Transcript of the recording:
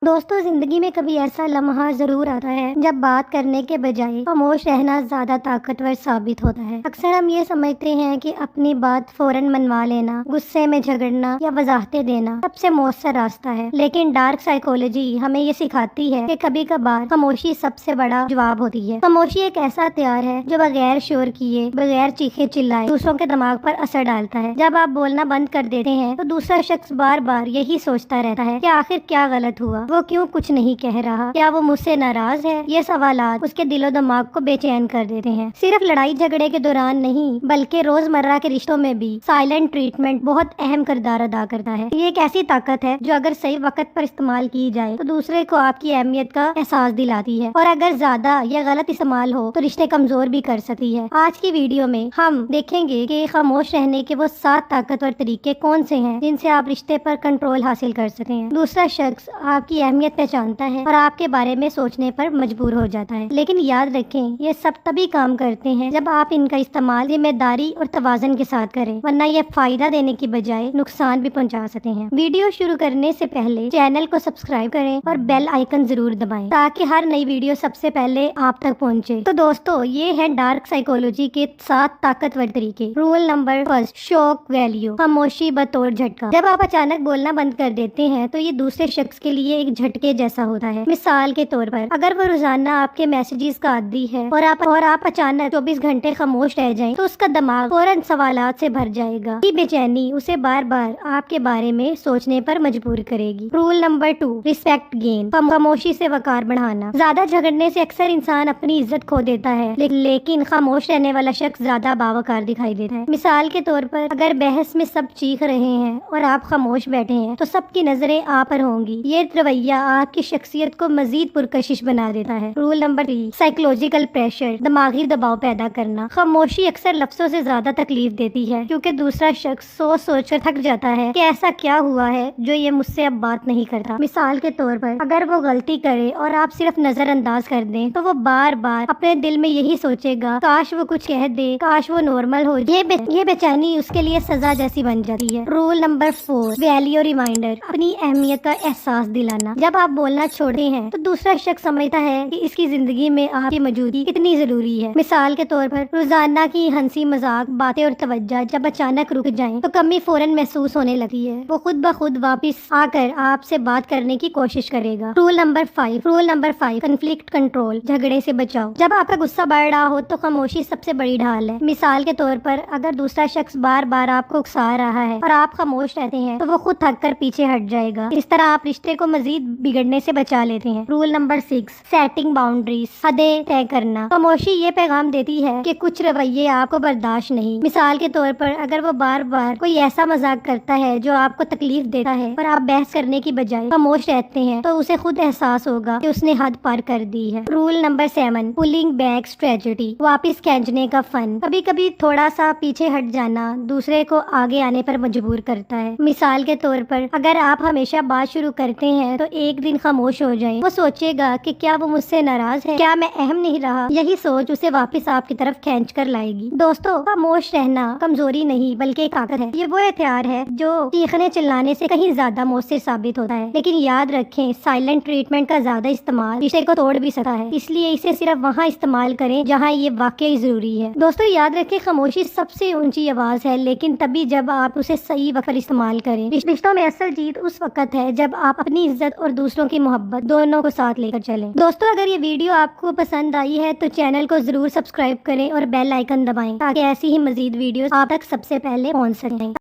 दोस्तों, जिंदगी में कभी ऐसा लम्हा जरूर आता है जब बात करने के बजाय खामोश रहना ज्यादा ताकतवर साबित होता है। अक्सर हम ये समझते हैं कि अपनी बात फौरन मनवा लेना, गुस्से में झगड़ना या वजाहतें देना सबसे मौसर रास्ता है, लेकिन डार्क साइकोलॉजी हमें ये सिखाती है कि कभी कभार खामोशी सबसे बड़ा जवाब होती है। खामोशी एक ऐसा हथियार है जो बगैर शोर किए, बगैर चीखे चिल्लाए दूसरों के दिमाग पर असर डालता है। जब आप बोलना बंद कर देते हैं तो दूसरा शख्स बार बार यही सोचता रहता है कि आखिर क्या गलत हुआ, वो क्यों कुछ नहीं कह रहा, क्या वो मुझसे नाराज है। ये सवालात उसके दिलो दिमाग को बेचैन कर देते हैं। सिर्फ लड़ाई झगड़े के दौरान नहीं, बल्कि रोजमर्रा के रिश्तों में भी साइलेंट ट्रीटमेंट बहुत अहम किरदार अदा करता है। ये एक ऐसी ताकत है जो अगर सही वक्त पर इस्तेमाल की जाए तो दूसरे को आपकी अहमियत का एहसास दिलाती है, और अगर ज्यादा या गलत इस्तेमाल हो तो रिश्ते कमजोर भी कर सकती है। आज की वीडियो में हम देखेंगे कि खामोश रहने के वो 7 ताकतवर तरीके कौन से हैं जिनसे आप रिश्ते पर कंट्रोल हासिल कर सकते हैं। दूसरा शख्स आपकी अहमियत पहचानता है और आपके बारे में सोचने पर मजबूर हो जाता है। लेकिन याद रखें, ये सब तभी काम करते हैं जब आप इनका इस्तेमाल जिम्मेदारी और तवाज़ुन के साथ करें, वरना ये फायदा देने की बजाय नुकसान भी पहुंचा सकते हैं। वीडियो शुरू करने से पहले चैनल को सब्सक्राइब करें और बेल आइकन जरूर दबाएं ताकि हर नई वीडियो सबसे पहले आप तक पहुंचे। तो दोस्तों, ये है डार्क साइकोलॉजी के 7 ताकतवर तरीके। रूल नंबर 1, शॉक वैल्यू, खामोशी बतौर झटका। जब आप अचानक बोलना बंद कर देते हैं तो ये दूसरे शख्स के लिए एक झटके जैसा होता है। मिसाल के तौर पर, अगर वो रोजाना आपके मैसेजेस का आदी है और आप अचानक 24 घंटे खामोश रह जाएं, तो उसका दिमाग फौरन सवालात से भर जाएगा। ये बेचैनी उसे बार बार आपके बारे में सोचने पर मजबूर करेगी। रूल नंबर 2, रिस्पेक्ट गेन, खामोशी से वकार बढ़ाना। ज्यादा झगड़ने से अक्सर इंसान अपनी इज्जत खो देता है, लेकिन खामोश रहने वाला शख्स ज्यादा बावकार दिखाई देता है। मिसाल के तौर पर, अगर बहस में सब चीख रहे हैं और आप खामोश बैठे हैं तो सबकी नजरें आप पर होंगी। ये रवैया आपकी शख्सियत को मजीद पुरकशिश बना देता है। रूल नंबर 3, साइकोलॉजिकल प्रेशर, दिमागी दबाव पैदा करना। खामोशी अक्सर लफ्जों से ज्यादा तकलीफ देती है, क्योंकि दूसरा शख्स सोच कर थक जाता है कि ऐसा क्या हुआ है जो ये मुझसे अब बात नहीं करता। मिसाल के तौर पर, अगर वो गलती करे और आप सिर्फ नजरअंदाज कर दें तो वो बार बार अपने दिल में यही सोचेगा, काश वो कुछ कह दे, काश वो नॉर्मल हो। ये बेचैनी उसके लिए सजा जैसी बन जाती है। रूल नंबर 4, वैल्यू रिमाइंडर, अपनी अहमियत का एहसास दिलाना। जब आप बोलना छोड़ते हैं तो दूसरा शख्स समझता है कि इसकी जिंदगी में आपकी मौजूदगी कितनी जरूरी है। मिसाल के तौर पर, रोजाना की हंसी मजाक बातें और तवज्जो जब अचानक रुक जाएं तो कमी फौरन महसूस होने लगती है। वो खुद ब खुद वापस आकर आपसे बात करने की कोशिश करेगा। रूल नंबर 5, कन्फ्लिक्ट कंट्रोल, झगड़े से बचाओ। जब आपका गुस्सा बढ़ रहा हो तो खामोशी सबसे बड़ी ढाल है। मिसाल के तौर पर, अगर दूसरा शख्स बार बार आपको उकसा रहा है और आप खामोश रहते हैं तो वो खुद थक कर पीछे हट जाएगा। इस तरह आप रिश्ते को मजीद बिगड़ने से बचा लेते हैं। रूल नंबर 6, सेटिंग बाउंड्रीज, हदें तय करना। खामोशी ये पैगाम देती है कि कुछ रवैये आपको बर्दाश्त नहीं। मिसाल के तौर पर, अगर वो बार बार कोई ऐसा मजाक करता है जो आपको तकलीफ देता है और आप बहस करने की बजाय खामोश रहते हैं तो उसे खुद एहसास होगा कि उसने हद पार कर दी है। Rule number 7, pulling back strategy, वापिस खींचने का फन। कभी कभी थोड़ा सा पीछे हट जाना दूसरे को आगे आने पर मजबूर करता है। मिसाल के तौर पर, अगर आप हमेशा बात शुरू करते हैं तो एक दिन खामोश हो जाए, वो सोचेगा कि क्या वो मुझसे नाराज है, क्या मैं अहम नहीं रहा। यही सोच उसे वापस आपकी तरफ खींच कर लाएगी। दोस्तों, खामोश रहना कमजोरी नहीं बल्कि एक ताकत है। ये वो हथियार है जो चीखने चिल्लाने से कहीं ज्यादा मौसर साबित होता है। लेकिन याद रखें, साइलेंट ट्रीटमेंट का ज्यादा इस्तेमाल रिश्ते को तोड़ भी सकता है, इसलिए इसे सिर्फ वहाँ इस्तेमाल करें जहाँ ये वाकई जरूरी है। दोस्तों, याद रखें, खामोशी सबसे ऊंची आवाज है, लेकिन तभी जब आप उसे सही वक्त पर इस्तेमाल करें। रिश्तों में असल जीत उस वक्त है जब आप अपनी इज्जत और दूसरों की मोहब्बत दोनों को साथ लेकर चलें। दोस्तों, अगर ये वीडियो आपको पसंद आई है तो चैनल को जरूर सब्सक्राइब करें और बेल आइकन दबाएं ताकि ऐसी ही मजीद वीडियो आप तक सबसे पहले पहुंच सकें।